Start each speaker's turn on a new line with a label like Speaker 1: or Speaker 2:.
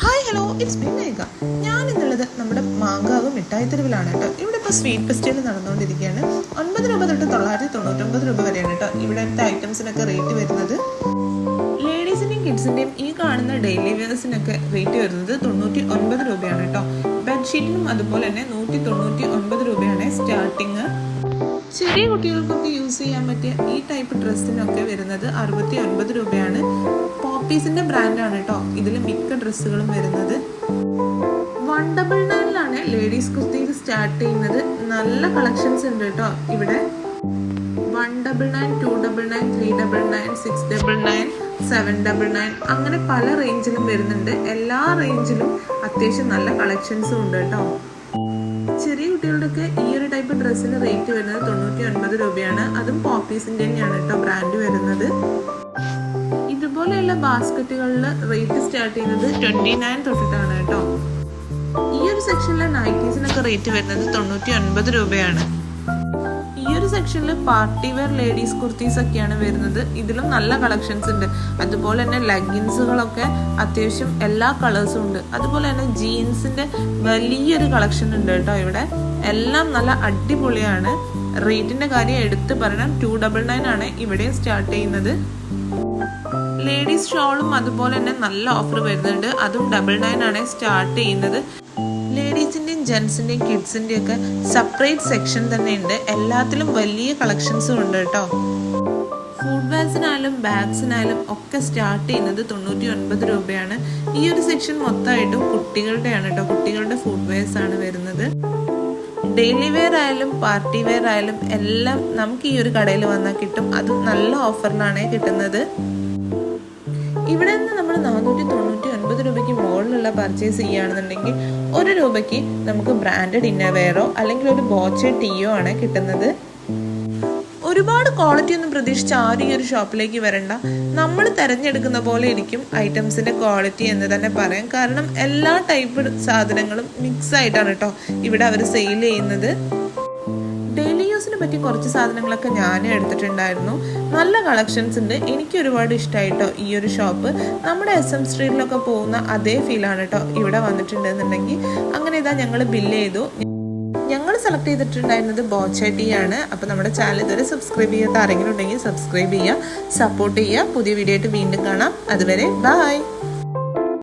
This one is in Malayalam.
Speaker 1: ഹായ് ഹലോ ഇറ്റ്സ് മീ മേഘ. ഞാൻ ഇന്നുള്ളത് നമ്മുടെ മാങ്കാവ് മിഠായി തെരുവിലാണ് കേട്ടോ. ഇവിടെ ഇപ്പോൾ സ്വീറ്റ് ഫെസ്റ്റിവൽ നടന്നുകൊണ്ടിരിക്കുകയാണ്. 9 രൂപ തൊട്ട് 999 രൂപ വരെയാണ് കേട്ടോ ഇവിടുത്തെ ഐറ്റംസിനൊക്കെ റേറ്റ് വരുന്നത്. ലേഡീസിൻ്റെയും കിഡ്സിൻ്റെയും ഈ കാണുന്ന ഡെയിലി വെയർസിനൊക്കെ റേറ്റ് വരുന്നത് 99 രൂപയാണ് കേട്ടോ. ബെഡ്ഷീറ്റിനും അതുപോലെ തന്നെ 199 രൂപയാണ് സ്റ്റാർട്ടിങ്. ചെറിയ കുട്ടികൾക്കൊക്കെ യൂസ് ചെയ്യാൻ പറ്റിയ ഈ ടൈപ്പ് ഡ്രസ്സിനൊക്കെ വരുന്നത് 69 രൂപയാണ്. പോപ്പീസിന്റെ ബ്രാൻഡാണ് കേട്ടോ ഇതിൽ മിക്ക ഡ്രസ്സുകളും വരുന്നത്. 199 ലേഡീസ് കുർത്തിയിൽ സ്റ്റാർട്ട് ചെയ്യുന്നത്. നല്ല കളക്ഷൻസ് ഉണ്ട് കേട്ടോ ഇവിടെ. 199, 299, 399, 699, 799 അങ്ങനെ പല റേഞ്ചിലും വരുന്നുണ്ട്. എല്ലാ റേഞ്ചിലും അത്യാവശ്യം നല്ല കളക്ഷൻസും ഉണ്ട് കേട്ടോ. ചെറിയ കുട്ടികളുടെയൊക്കെ ഈ ഒരു ടൈപ്പ് ഡ്രസ്സിന് റേറ്റ് വരുന്നത് 99 രൂപയാണ്. അതും പോപ്പീസിൻ്റെ തന്നെയാണ് കേട്ടോ ബ്രാൻഡ് വരുന്നത്. ഇതുപോലെയുള്ള ബാസ്ക്കറ്റുകളിൽ റേറ്റ് സ്റ്റാർട്ട് ചെയ്യുന്നത് 29 തൊട്ടിട്ടാണ് കേട്ടോ. ഈ ഒരു സെക്ഷനിലെ നൈറ്റീസിനൊക്കെ റേറ്റ് വരുന്നത് 99 രൂപയാണ്. ഈ ഒരു സെക്ഷനിൽ പാർട്ടി വെയർ ലേഡീസ് കുർത്തീസ് ഒക്കെയാണ് വരുന്നത്. ഇതിലും നല്ല കളക്ഷൻസ് ഉണ്ട്. അതുപോലെ തന്നെ ലെഗിൻസുകളൊക്കെ അത്യാവശ്യം എല്ലാ കളേഴ്സും ഉണ്ട്. അതുപോലെ തന്നെ ജീൻസിന്റെ വലിയൊരു കളക്ഷൻ ഉണ്ട് കേട്ടോ ഇവിടെ. എല്ലാം നല്ല അടിപൊളിയാണ്. റേറ്റിന്റെ കാര്യം എടുത്ത് പറയണം, 299 ആണ് ഇവിടെ സ്റ്റാർട്ട് ചെയ്യുന്നത്. ലേഡീസ് ഷോളും അതുപോലെ തന്നെ നല്ല ഓഫർ വരുന്നുണ്ട്. അതും 99 ആണ് സ്റ്റാർട്ട് ചെയ്യുന്നത്. ലേഡീസിൻ്റെയും ജെൻസിൻ്റെയും കിഡ്സിൻ്റെയും ഒക്കെ സെപ്പറേറ്റ് സെക്ഷൻ തന്നെ ഉണ്ട്. എല്ലാത്തിലും വലിയ കളക്ഷൻസും ഉണ്ട് കേട്ടോ. ഫുഡ് വെയർസിനായാലും ബാഗ്സിനായാലും ഒക്കെ സ്റ്റാർട്ട് ചെയ്യുന്നത് 99 രൂപയാണ്. ഈ ഒരു സെക്ഷൻ മൊത്തമായിട്ടും കുട്ടികളുടെയാണ് കേട്ടോ. കുട്ടികളുടെ ഫുഡ് വെയർസ് ആണ് വരുന്നത്. ഡെയിലി വെയർ ആയാലും പാർട്ടി വെയർ ആയാലും എല്ലാം നമുക്ക് ഈ ഒരു കടയിൽ വന്നാൽ കിട്ടും. അതും നല്ല ഓഫറിലാണ് കിട്ടുന്നത്. ഇവിടെ നിന്ന് നമ്മൾ 499 രൂപയ്ക്ക് മുകളിലുള്ള പർച്ചേസ് ചെയ്യുകയാണെന്നുണ്ടെങ്കിൽ 1 രൂപയ്ക്ക് നമുക്ക് ബ്രാൻഡഡ് ഇന്നർവെയറോ അല്ലെങ്കിൽ ഒരു ബോച്ചെ ടീയോ ആണ് കിട്ടുന്നത്. ഒരുപാട് ക്വാളിറ്റി ഒന്നും പ്രതീക്ഷിച്ച് ആരും ഈ ഒരു ഷോപ്പിലേക്ക് വരണ്ട. നമ്മൾ തിരഞ്ഞെടുക്കുന്ന പോലെ ഇരിക്കും ഐറ്റംസിന്റെ ക്വാളിറ്റി എന്ന് തന്നെ പറയാം. കാരണം എല്ലാ ടൈപ്പ് സാധനങ്ങളും മിക്സ് ആയിട്ടാണ് കേട്ടോ ഇവിടെ അവർ സെയിൽ ചെയ്യുന്നത്. ഡെയിലി യൂസിന് പറ്റി കുറച്ച് സാധനങ്ങളൊക്കെ ഞാനും എടുത്തിട്ടുണ്ടായിരുന്നു. നല്ല കളക്ഷൻസ് ഉണ്ട്. എനിക്ക് ഒരുപാട് ഇഷ്ടമായിട്ടോ ഈ ഒരു ഷോപ്പ്. നമ്മുടെ SM സ്ട്രീറ്റിലൊക്കെ പോകുന്ന അതേ ഫീലാണ് കേട്ടോ ഇവിടെ വന്നിട്ടുണ്ടെന്നുണ്ടെങ്കിൽ. അങ്ങനെ ഇതാ ഞങ്ങൾ ബില്ല് ചെയ്തു. ഞങ്ങൾ സെലക്ട് ചെയ്തിട്ടുണ്ടായിരുന്നത് ബോച്ച ടീ ആണ്. അപ്പോൾ നമ്മുടെ ചാനൽ ഇതുവരെ സബ്സ്ക്രൈബ് ചെയ്യാത്ത ആരെങ്കിലും ഉണ്ടെങ്കിൽ സബ്സ്ക്രൈബ് ചെയ്യുക, സപ്പോർട്ട് ചെയ്യുക. പുതിയ വീഡിയോ ആയിട്ട് വീണ്ടും കാണാം. അതുവരെ ബൈ.